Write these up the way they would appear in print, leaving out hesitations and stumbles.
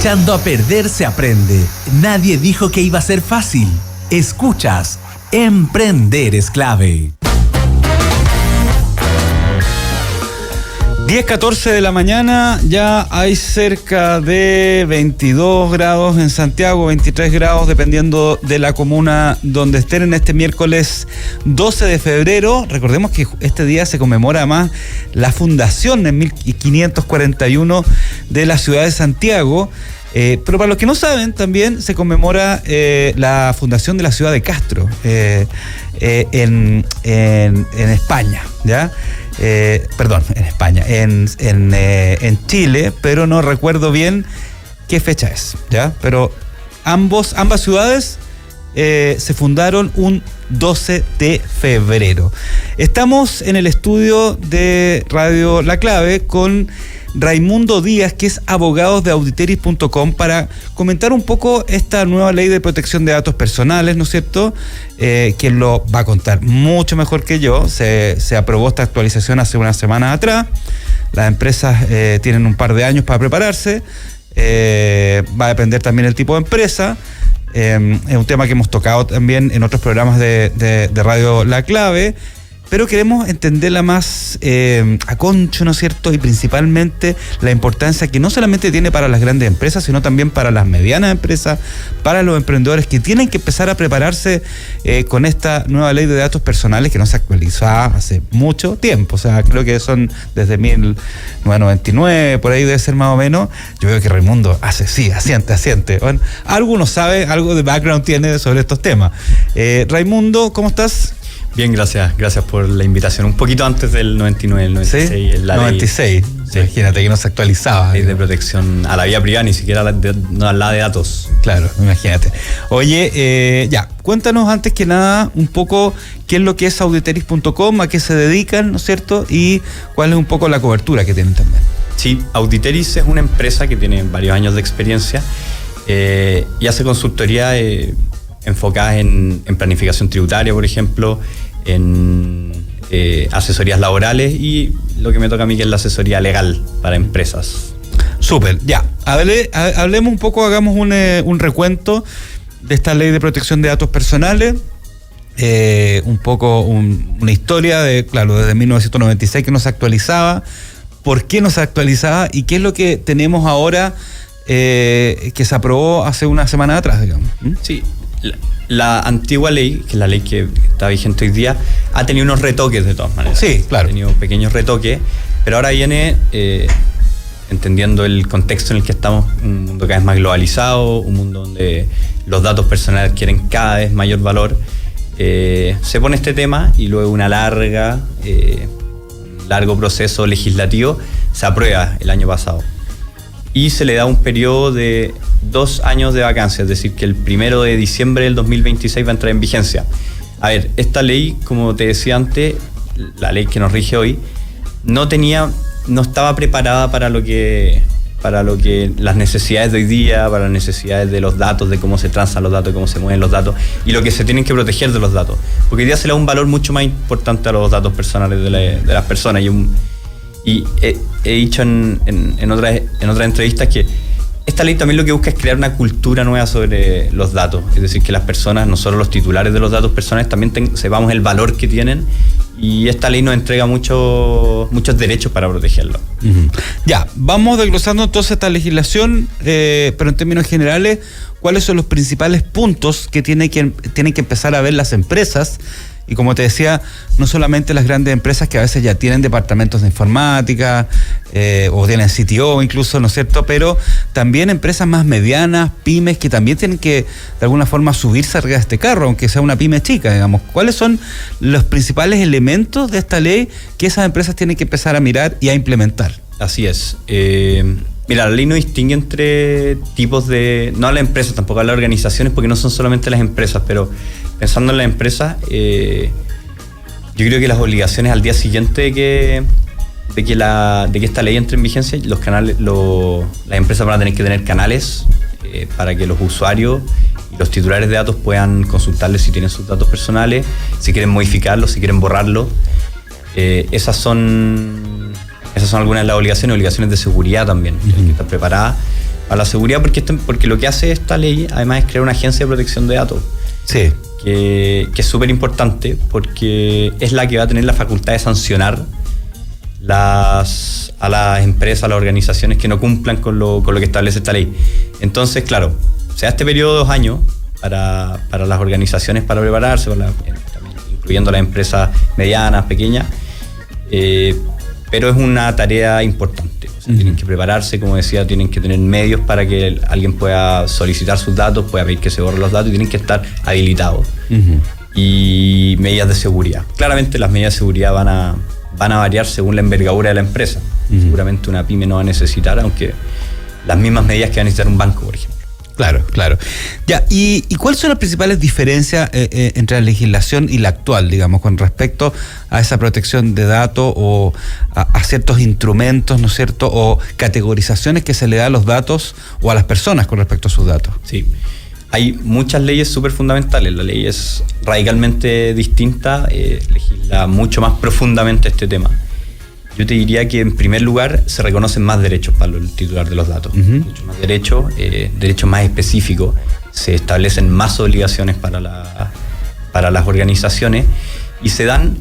Echando a perder se aprende. Nadie dijo que iba a ser fácil. Escuchas, Emprender es clave. 10:14 de la mañana, ya hay cerca de 22 grados en Santiago, 23 grados dependiendo de la comuna donde estén en este miércoles 12 de febrero. Recordemos que este día se conmemora además la fundación en 1541 de la ciudad de Santiago. Pero para los que no saben, también se conmemora la fundación de la ciudad de Castro en España, ¿ya? Perdón, en España, en Chile, pero no recuerdo bien qué fecha es, ¿ya? Pero ambas ciudades se fundaron un 12 de febrero. Estamos en el estudio de Radio La Clave con Raimundo Díaz, que es abogado de auditeris.com, para comentar un poco esta nueva ley de protección de datos personales, ¿no es cierto? Quien lo va a contar mucho mejor que yo. Se aprobó esta actualización hace unas semanas atrás. Las empresas tienen un par de años para prepararse. Va a depender también del tipo de empresa. Es un tema que hemos tocado también en otros programas de Radio La Clave, pero queremos entenderla más a concho, ¿no es cierto? Y principalmente la importancia que no solamente tiene para las grandes empresas, sino también para las medianas empresas, para los emprendedores que tienen que empezar a prepararse con esta nueva ley de datos personales que no se actualizaba hace mucho tiempo. O sea, creo que son desde 1999, por ahí debe ser más o menos. Yo veo que Raimundo asiente. Bueno, alguno sabe, algo de background tiene sobre estos temas. Raimundo, ¿cómo estás? Bien, gracias por la invitación. Un poquito antes del 99, el 96. ¿Sí? La 96, sí. Imagínate que no se actualizaba. Ley de protección a la vida privada, ni siquiera la de datos. Claro, imagínate. Oye, cuéntanos antes que nada un poco qué es lo que es auditeris.com, a qué se dedican, ¿no es cierto? Y cuál es un poco la cobertura que tienen también. Sí, Auditeris es una empresa que tiene varios años de experiencia y hace consultoría enfocadas en planificación tributaria, por ejemplo, en asesorías laborales y lo que me toca a mí, que es la asesoría legal para empresas. Súper, ya. Hablemos un poco, hagamos un recuento de esta ley de protección de datos personales. Un poco una historia desde 1996 que no se actualizaba. ¿Por qué no se actualizaba? ¿Y qué es lo que tenemos ahora que se aprobó hace una semana atrás, digamos? Sí. La antigua ley, que es la ley que está vigente hoy día, ha tenido unos retoques de todas maneras. Sí, claro. Ha tenido pequeños retoques, pero ahora viene, entendiendo el contexto en el que estamos, un mundo cada vez más globalizado, un mundo donde los datos personales adquieren cada vez mayor valor. Se pone este tema y luego un largo proceso legislativo se aprueba el año pasado. Y se le da un periodo de 2 años de vacancia, es decir, que el 1 de diciembre del 2026 va a entrar en vigencia. A ver, esta ley, como te decía antes, la ley que nos rige hoy, no estaba preparada para lo que las necesidades de hoy día, para las necesidades de los datos, de cómo se transan los datos, de cómo se mueven los datos y lo que se tienen que proteger de los datos. Porque hoy día se le da un valor mucho más importante a los datos personales de las personas. Y he dicho en otras entrevistas que esta ley también lo que busca es crear una cultura nueva sobre los datos. Es decir, que las personas, no solo los titulares de los datos personales, también sepamos el valor que tienen. Y esta ley nos entrega muchos derechos para protegerlo. Uh-huh. Ya, vamos desglosando entonces esta legislación, pero en términos generales, ¿cuáles son los principales puntos que tienen que empezar a ver las empresas? Y como te decía, no solamente las grandes empresas que a veces ya tienen departamentos de informática o tienen CTO incluso, ¿no es cierto? Pero también empresas más medianas, pymes, que también tienen que de alguna forma subirse arriba de este carro, aunque sea una pyme chica, digamos. ¿Cuáles son los principales elementos de esta ley que esas empresas tienen que empezar a mirar y a implementar? Así es. Mira, la ley no distingue entre tipos no a las empresas, tampoco a las organizaciones, porque no son solamente las empresas, pero pensando en las empresas, yo creo que las obligaciones al día siguiente de que esta ley entre en vigencia, las empresas van a tener que tener canales para que los usuarios y los titulares de datos puedan consultarles si tienen sus datos personales, si quieren modificarlos, si quieren borrarlos. Esas son algunas de las obligaciones de seguridad también, tienen que estar preparadas. a la seguridad, porque lo que hace esta ley además es crear una agencia de protección de datos. Sí. Que es súper importante porque es la que va a tener la facultad de sancionar a las empresas, a las organizaciones que no cumplan con lo que establece esta ley. Entonces, claro, se da este periodo de 2 años para las organizaciones para prepararse, también incluyendo las empresas medianas, pequeñas, pero es una tarea importante. O sea, tienen que prepararse, como decía, tienen que tener medios para que alguien pueda solicitar sus datos, pueda pedir que se borren los datos y tienen que estar habilitados. Y medidas de seguridad. Claramente las medidas de seguridad van a variar según la envergadura de la empresa. Seguramente una pyme no va a necesitar, aunque las mismas medidas que va a necesitar un banco, por ejemplo. Claro. Ya, ¿y cuáles son las principales diferencias entre la legislación y la actual, digamos, con respecto a esa protección de datos o a ciertos instrumentos, ¿no es cierto?, o categorizaciones que se le da a los datos o a las personas con respecto a sus datos? Sí, hay muchas leyes súper fundamentales. La ley es radicalmente distinta, legisla mucho más profundamente este tema. Yo te diría que en primer lugar se reconocen más derechos para el titular de los datos, mucho más derechos más específicos, se establecen más obligaciones para las organizaciones y se dan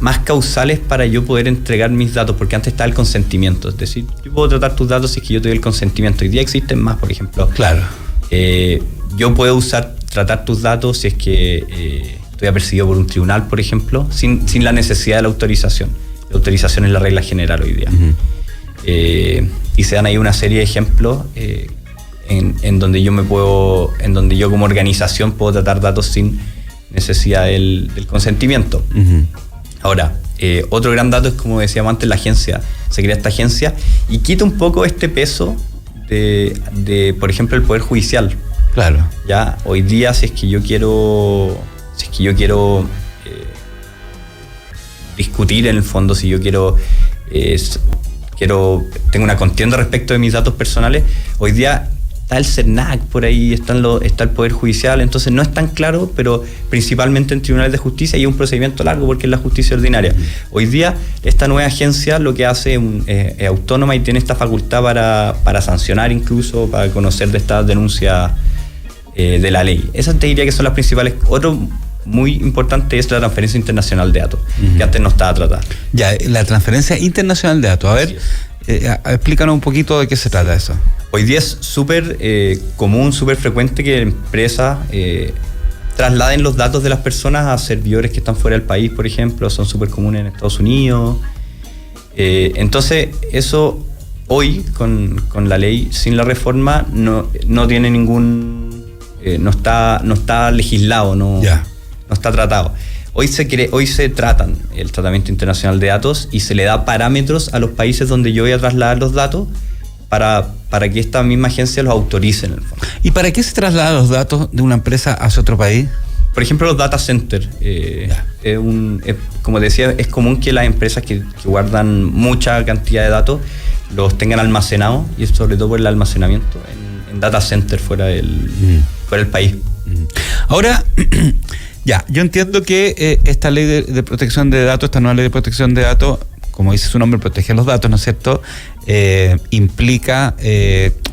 más causales para yo poder entregar mis datos, porque antes estaba el consentimiento, es decir, yo puedo tratar tus datos si es que yo te doy el consentimiento. Hoy día existen más, por ejemplo. Claro. Yo puedo tratar tus datos si es que estoy apercibido por un tribunal, por ejemplo, sin la necesidad de la autorización. La autorización es la regla general hoy día. Y se dan ahí una serie de ejemplos en donde yo como organización puedo tratar datos sin necesidad del consentimiento. Ahora, otro gran dato es, como decíamos antes, la agencia. Se crea esta agencia y quita un poco este peso de por ejemplo, el Poder Judicial. Claro. Ya, hoy día, si es que yo quiero discutir en el fondo, si yo tengo una contienda respecto de mis datos personales, hoy día está el CERNAC por ahí, está el Poder Judicial, entonces no es tan claro, pero principalmente en tribunales de justicia hay un procedimiento largo porque es la justicia ordinaria. Hoy día esta nueva agencia lo que hace es autónoma y tiene esta facultad para sancionar, incluso para conocer de estas denuncias de la ley. Esas te diría que son las principales. Otro muy importante es la transferencia internacional de datos, que antes no estaba tratada. Ya, la transferencia internacional de datos. A ver, explícanos un poquito de qué se trata eso. Hoy día es súper común, súper frecuente que empresas trasladen los datos de las personas a servidores que están fuera del país, por ejemplo. Son súper comunes en Estados Unidos. Entonces, eso hoy, con la ley, sin la reforma, no tiene ningún... no está legislado, no está tratado. Hoy se tratan el tratamiento internacional de datos y se le da parámetros a los países donde yo voy a trasladar los datos para que esta misma agencia los autorice en el fondo. ¿Y para qué se trasladan los datos de una empresa hacia otro país? Por ejemplo, los data centers. Como decía, es común que las empresas que guardan mucha cantidad de datos los tengan almacenados, y sobre todo por el almacenamiento en data centers fuera del país. Ahora, ya, yo entiendo que esta ley de protección de datos, esta nueva ley de protección de datos, como dice su nombre, protege los datos, ¿no es cierto? Implica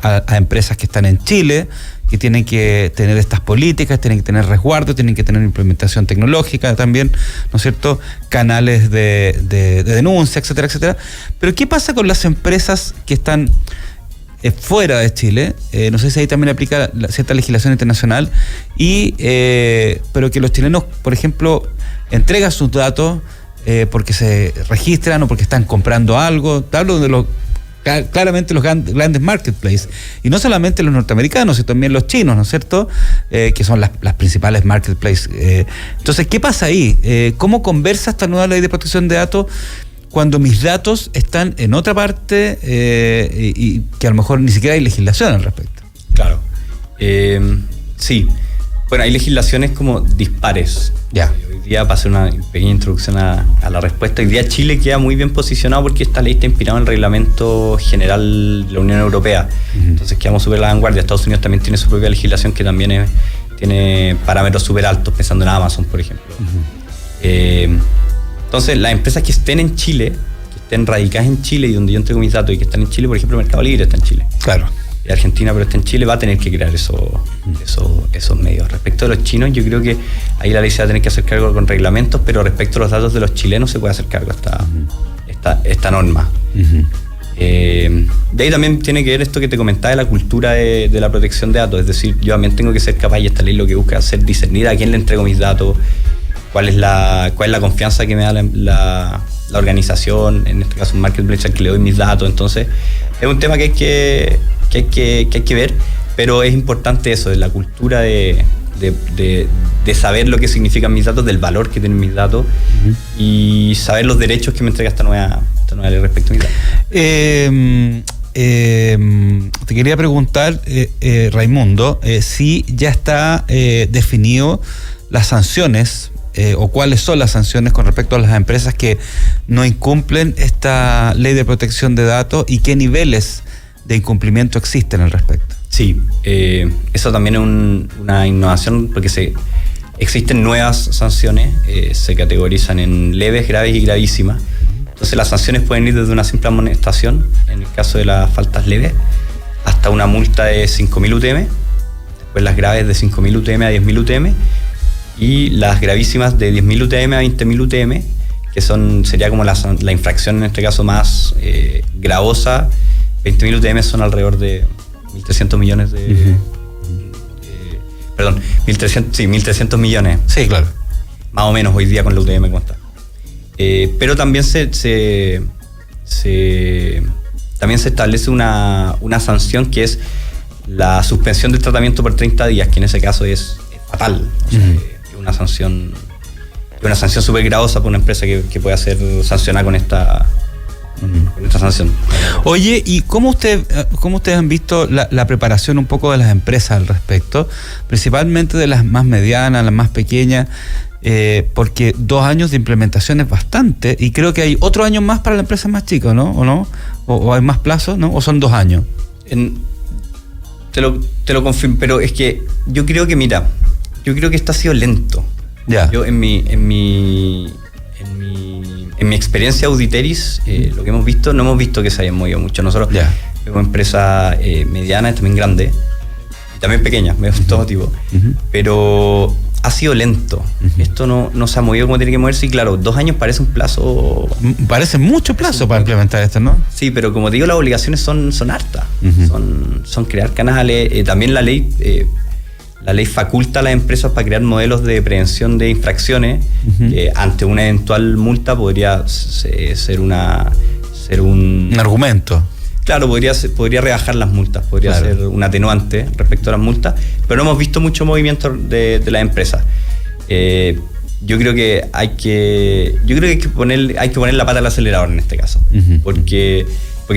a empresas que están en Chile, que tienen que tener estas políticas, tienen que tener resguardo, tienen que tener implementación tecnológica también, ¿no es cierto? Canales de denuncia, etcétera, etcétera. Pero ¿qué pasa con las empresas que están fuera de Chile? No sé si ahí también aplica cierta legislación internacional, pero que los chilenos, por ejemplo, entregan sus datos porque se registran o porque están comprando algo. Hablo de claramente los grandes marketplaces, y no solamente los norteamericanos, sino también los chinos, ¿no es cierto? Que son las principales marketplaces. Entonces, ¿qué pasa ahí? ¿Cómo conversa esta nueva ley de protección de datos cuando mis datos están en otra parte y que a lo mejor ni siquiera hay legislación al respecto? Claro. Sí. Bueno, hay legislaciones como dispares. Ya. Hoy día, para hacer una pequeña introducción a la respuesta, hoy día Chile queda muy bien posicionado porque esta ley está inspirada en el reglamento general de la Unión Europea. Entonces quedamos súper a la vanguardia. Estados Unidos también tiene su propia legislación que también tiene parámetros súper altos, pensando en Amazon, por ejemplo. Entonces, las empresas que estén en Chile, que estén radicadas en Chile y donde yo entrego mis datos y que están en Chile, por ejemplo, Mercado Libre está en Chile. Claro. Argentina, pero está en Chile, va a tener que crear esos medios. Respecto a los chinos, yo creo que ahí la ley se va a tener que hacer cargo con reglamentos, pero respecto a los datos de los chilenos se puede hacer cargo esta norma. De ahí también tiene que ver esto que te comentaba de la cultura de la protección de datos, es decir, yo también tengo que ser capaz, y esta ley lo que busca es hacer discernir a quién le entrego mis datos, cuál es la confianza que me da la organización, en este caso un marketplace al que le doy mis datos. Entonces es un tema que hay que ver, pero es importante eso, de la cultura de saber lo que significan mis datos, del valor que tienen mis datos, y saber los derechos que me entrega esta nueva ley respecto a mis datos. Te quería preguntar, Raimundo, si ya está definido las sanciones o cuáles son las sanciones con respecto a las empresas que no incumplen esta ley de protección de datos y qué niveles de incumplimiento existen al respecto. Sí, eso también es una innovación, porque existen nuevas sanciones, se categorizan en leves, graves y gravísimas. Entonces las sanciones pueden ir desde una simple amonestación, en el caso de las faltas leves, hasta una multa de 5.000 UTM, después las graves de 5.000 UTM a 10.000 UTM, y las gravísimas de 10.000 UTM a 20.000 UTM, que sería como la infracción en este caso más gravosa. 20.000 UTM son alrededor de 1.300 millones de... perdón, 1.300 millones. Sí, claro. Más o menos hoy día con la UTM como está. Pero también se establece una sanción que es la suspensión del tratamiento por 30 días, que en ese caso es fatal. O sea, es una sanción súper gravosa para una empresa que pueda ser sancionada con esta sanción. Oye, ¿y cómo ustedes han visto la preparación un poco de las empresas al respecto? Principalmente de las más medianas, las más pequeñas, porque 2 años de implementación es bastante, y creo que hay otro año más para las empresas más chicas, ¿no? ¿O no? ¿O hay más plazos, no? ¿O son 2 años? Te lo confirmo, pero es que yo creo que esto ha sido lento. Ya. Yo en mi experiencia auditeris, lo que hemos visto, no hemos visto que se hayan movido mucho. Nosotros vemos empresas medianas, también grandes, y también pequeñas, vemos todo tipo, pero ha sido lento. Esto no se ha movido como tiene que moverse, y claro, 2 años parece un plazo... Parece mucho plazo para implementar esto, ¿no? Sí, pero como te digo, las obligaciones son hartas. Son crear canales. También la ley faculta a las empresas para crear modelos de prevención de infracciones, que ante una eventual multa podría ser un argumento. Claro, podría rebajar las multas, podría ser un atenuante respecto a las multas, pero no hemos visto mucho movimiento de las empresas. Yo creo que hay que poner la pata al acelerador en este caso, porque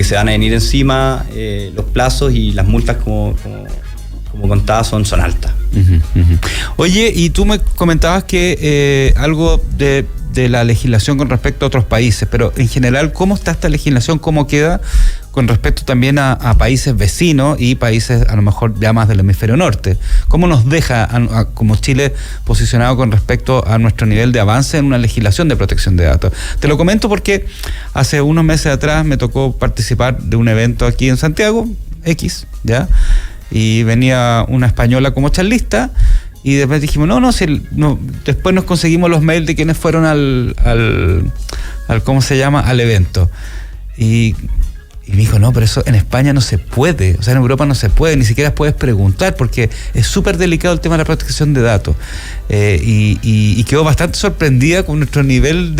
se van a venir encima los plazos, y las multas como contaba son altas. Oye, y tú me comentabas que algo de la legislación con respecto a otros países, pero en general, ¿cómo está esta legislación? ¿Cómo queda con respecto también a países vecinos y países a lo mejor ya más del hemisferio norte? ¿Cómo nos deja como Chile posicionado con respecto a nuestro nivel de avance en una legislación de protección de datos? Te lo comento porque hace unos meses atrás me tocó participar de un evento aquí en Santiago, ¿ya? Y venía una española como charlista, y después dijimos, después nos conseguimos los mails de quienes fueron al ¿cómo se llama?, al evento. Y me dijo, no, pero eso en España no se puede, o sea, en Europa no se puede, ni siquiera puedes preguntar, porque es súper delicado el tema de la protección de datos. Y quedó bastante sorprendida con nuestro nivel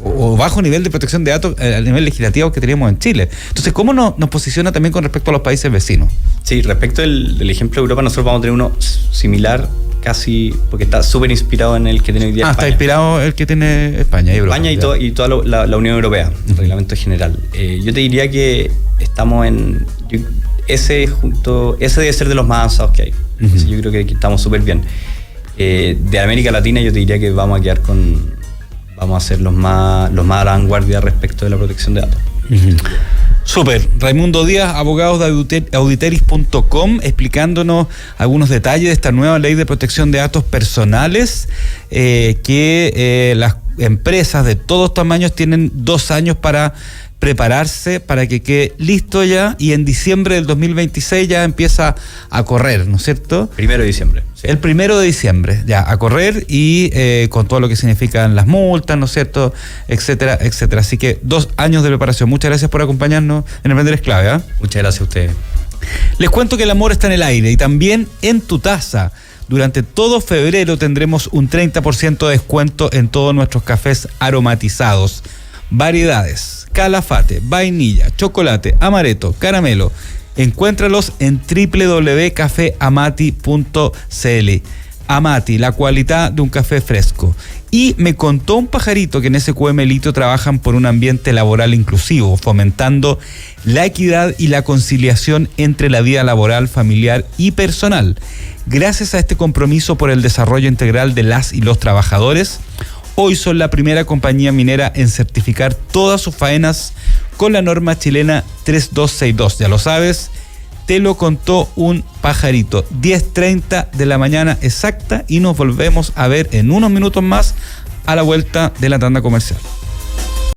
o bajo nivel de protección de datos a nivel legislativo que teníamos en Chile. Entonces, ¿cómo nos posiciona también con respecto a los países vecinos? Sí, respecto del ejemplo de Europa, nosotros vamos a tener uno similar, casi, porque está súper inspirado en el que tiene hoy día España. Está inspirado el que tiene España y Europa. España y toda la Unión Europea, el reglamento general. Yo te diría que estamos ese debe ser de los más avanzados que hay. Entonces, yo creo que estamos súper bien. De América Latina, yo te diría que vamos a ser los más a la vanguardia respecto de la protección de datos. Súper. Raimundo Díaz, abogados de auditeris.com, explicándonos algunos detalles de esta nueva ley de protección de datos personales, que empresas de todos tamaños tienen 2 años para prepararse para que quede listo ya, y en diciembre del 2026 ya empieza a correr, ¿no es cierto? 1 de diciembre. Sí. El 1 de diciembre, ya, a correr, y con todo lo que significan las multas, ¿no es cierto?, etcétera, etcétera. Así que 2 años de preparación. Muchas gracias por acompañarnos en Emprender es Clave, ¿eh? Muchas gracias a ustedes. Les cuento que el amor está en el aire y también en tu taza. Durante todo febrero tendremos un 30% de descuento en todos nuestros cafés aromatizados. Variedades: Calafate, vainilla, chocolate, amaretto, caramelo. Encuéntralos en www.cafeamati.cl. Amati, la cualidad de un café fresco. Y me contó un pajarito que en SQM Litio trabajan por un ambiente laboral inclusivo, fomentando la equidad y la conciliación entre la vida laboral, familiar y personal. Gracias a este compromiso por el desarrollo integral de las y los trabajadores, hoy son la primera compañía minera en certificar todas sus faenas con la norma chilena 3262. Ya lo sabes, te lo contó un pajarito. 10:30 de la mañana exacta, y nos volvemos a ver en unos minutos más a la vuelta de la tanda comercial.